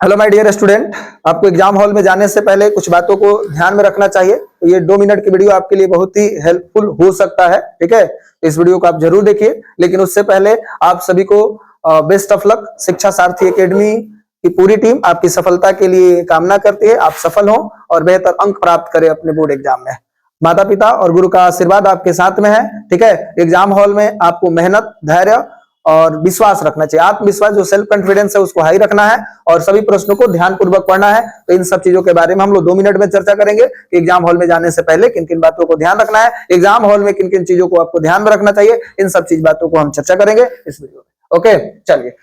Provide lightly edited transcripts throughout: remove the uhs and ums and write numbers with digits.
Hello my dear student, आपको exam hall में जाने से पहले कुछ बातों को ध्यान में रखना चाहिए। तो ये 2 मिनट की वीडियो आपके लिए बहुत ही हेल्पफुल हो सकता है। ठीक है, इस वीडियो को आप जरूर देखिए, लेकिन उससे पहले आप सभी को बेस्ट ऑफ लक। शिक्षा सारथी एकेडमी की पूरी टीम आपकी सफलता के लिए कामना करती है। आप सफल हो और बेहतर अंक प्राप्त करें अपने बोर्ड एग्जाम में। माता पिता और गुरु का आशीर्वाद आपके साथ में है। ठीक है, एग्जाम हॉल में आपको मेहनत, धैर्य और विश्वास रखना चाहिए। आत्मविश्वास, जो सेल्फ कॉन्फिडेंस है, उसको हाई रखना है और सभी प्रश्नों को ध्यान पूर्वक पढ़ना है। तो इन सब चीजों के बारे में हम लोग 2 मिनट में चर्चा करेंगे कि एग्जाम हॉल में जाने से पहले किन किन बातों को ध्यान रखना है, एग्जाम हॉल में किन किन चीजों को आपको ध्यान में रखना चाहिए। इन सब चीज बातों को हम चर्चा करेंगे इस वीडियो में। ओके, चलिए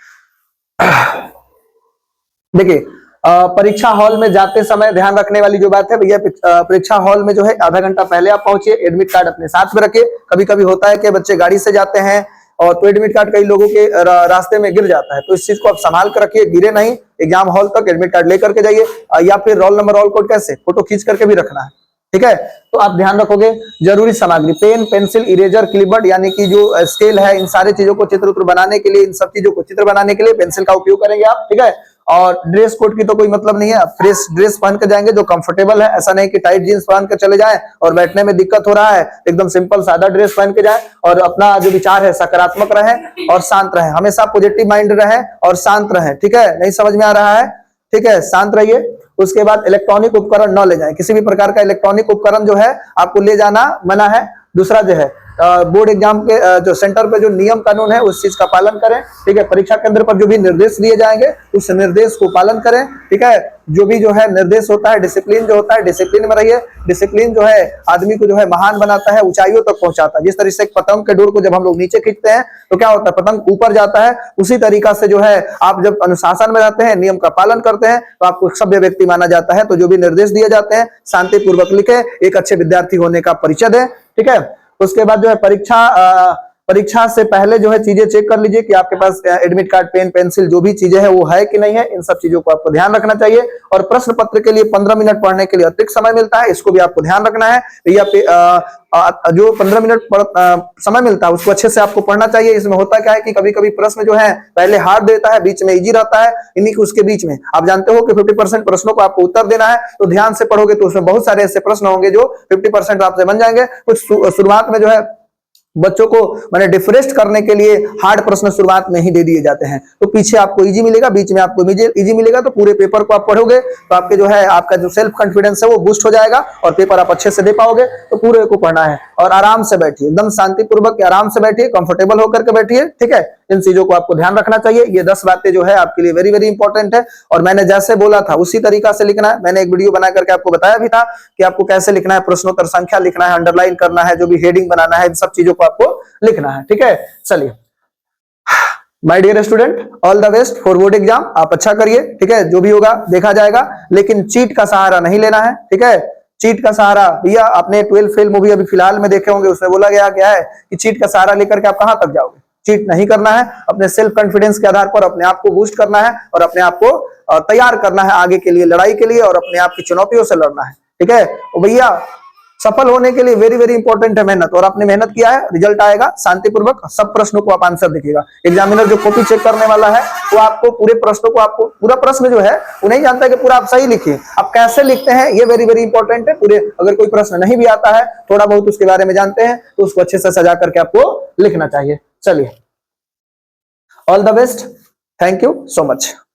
देखिए, परीक्षा हॉल में जाते समय ध्यान रखने वाली जो बात है भैया, परीक्षा हॉल में जो है आधा घंटा पहले आप पहुंचिए। एडमिट कार्ड अपने साथ में रखिए। कभी कभी होता है कि बच्चे गाड़ी से जाते हैं और तो एडमिट कार्ड कई लोगों के रास्ते में गिर जाता है, तो इस चीज को आप संभाल कर रखिए, गिरे नहीं। एग्जाम हॉल तक एडमिट कार्ड लेकर के जाइए, या फिर रोल नंबर, रोल कोड कैसे फोटो खींच करके भी रखना है। ठीक है, तो आप ध्यान रखोगे। जरूरी सामग्री पेन, पेंसिल, इरेजर, क्लिपबोर्ड यानी कि जो स्केल है, इन सारे चीजों को चित्र बनाने के लिए, इन सब चीजों को चित्र बनाने के लिए पेंसिल का उपयोग करेंगे आप। ठीक है, और ड्रेस कोड की तो कोई मतलब नहीं है। आप फ्रेश ड्रेस पहन के जाएंगे जो कंफर्टेबल है, ऐसा नहीं कि टाइट जींस पहन के चले जाएं और बैठने में दिक्कत हो रहा है। एकदम सिंपल सादा ड्रेस पहन के जाएं और अपना जो विचार है सकारात्मक रहे और शांत रहे। हमेशा पॉजिटिव माइंड रहे और शांत रहे। ठीक है, नहीं समझ में आ रहा है? ठीक है, शांत रहिए। उसके बाद इलेक्ट्रॉनिक उपकरण न ले जाएं। किसी भी प्रकार का इलेक्ट्रॉनिक उपकरण जो है आपको ले जाना मना है। दूसरा जो है, बोर्ड एग्जाम के जो सेंटर पे जो नियम कानून है उस चीज का पालन करें। ठीक है, परीक्षा केंद्र पर जो भी निर्देश दिए जाएंगे उस निर्देश को पालन करें। ठीक है, जो भी जो है निर्देश होता है, डिसिप्लिन जो होता है, डिसिप्लिन में रहिए। डिसिप्लिन जो है आदमी को जो है महान बनाता है, ऊंचाइयों तक पहुंचाता है। जिस तरह से एक पतंग के डोर को जब हम लोग नीचे खींचते हैं तो क्या होता है, पतंग ऊपर जाता है। उसी तरीका से जो है आप जब अनुशासन में रहते हैं, नियम का पालन करते हैं, तो आपको सभ्य व्यक्ति माना जाता है। तो जो भी निर्देश दिए जाते हैं शांतिपूर्वक लिखे, एक अच्छे विद्यार्थी होने का परिचय दें। ठीक है, उसके बाद जो है परीक्षा से पहले जो है चीजें चेक कर लीजिए कि आपके पास एडमिट कार्ड, पेन, पेंसिल जो भी चीजें है वो है कि नहीं है। इन सब चीजों को आपको ध्यान रखना चाहिए। और प्रश्न पत्र के लिए 15 मिनट पढ़ने के लिए अतिरिक्त समय मिलता है, इसको भी आपको ध्यान रखना है। या जो 15 मिनट समय मिलता है उसको अच्छे से आपको पढ़ना चाहिए। इसमें होता क्या है कि कभी कभी प्रश्न जो है पहले हार्ड देता है, बीच में इजी रहता है, इन्हीं के उसके बीच में आप जानते हो कि 50% प्रश्नों को आपको उत्तर देना है। तो ध्यान से पढ़ोगे तो उसमें बहुत सारे ऐसे प्रश्न होंगे जो 50% आपसे बन जाएंगे। कुछ शुरुआत में जो है बच्चों को मैंने डिफरेस्ट करने के लिए हार्ड प्रश्न शुरुआत में ही दे दिए जाते हैं, तो पीछे आपको इजी मिलेगा, बीच में आपको इजी मिलेगा। तो पूरे पेपर को आप पढ़ोगे तो आपके जो है आपका जो सेल्फ कॉन्फिडेंस है वो बूस्ट हो जाएगा और पेपर आप अच्छे से दे पाओगे। तो पूरे को पढ़ना है और आराम से बैठिए, एकदम शांतिपूर्वक आराम से बैठिए, कंफर्टेबल होकर के बैठिए। ठीक है, इन चीजों को आपको ध्यान रखना चाहिए। ये 10 बातें जो है आपके लिए वेरी वेरी इंपॉर्टेंट है और मैंने जैसे बोला था उसी तरीका से लिखना है। मैंने एक वीडियो बना करके आपको बताया भी था कि आपको कैसे लिखना है, प्रश्नोत्तर संख्या लिखना है, अंडरलाइन करना है, जो भी हेडिंग बनाना है, इन सब चीजों को आपको लिखना है। ठीक है, चलिए my dear student, all the best for board exam. आप अच्छा करिए। ठीक है, जो भी होगा देखा जाएगा, लेकिन चीट का सहारा नहीं लेना है। ठीक है, चीट का सहारा भैया, आपने 12 फेल मूवी अभी फिलहाल में देखे होंगे, उसमें बोला गया क्या है कि चीट का सहारा लेकर के आप कहां तक जाओगे। चीट नहीं करना है। अपने सेल्फ कॉन्फिडेंस के आधार पर अपने आप को बूस्ट करना है और अपने आप को तैयार करना है आगे के लिए, लड़ाई के लिए, और अपने आप की चुनौतियों से लड़ना है। ठीक है, तो भैया सफल होने के लिए वेरी वेरी इंपॉर्टेंट है मेहनत, और आपने मेहनत किया है, रिजल्ट आएगा शांतिपूर्वक। सब प्रश्नों को आप आंसर देखिएगा। एग्जामिनर जो कॉपी चेक करने वाला है वो आपको पूरे प्रश्नों को, आपको पूरा प्रश्न जो है वो नहीं जानता है कि पूरा आप सही लिखिए, आप कैसे लिखते हैं ये वेरी वेरी इंपॉर्टेंट है। पूरे अगर कोई प्रश्न नहीं भी आता है, थोड़ा बहुत उसके बारे में जानते हैं, तो उसको अच्छे से सजा करके आपको लिखना चाहिए। चलिए, all the best, thank you so much.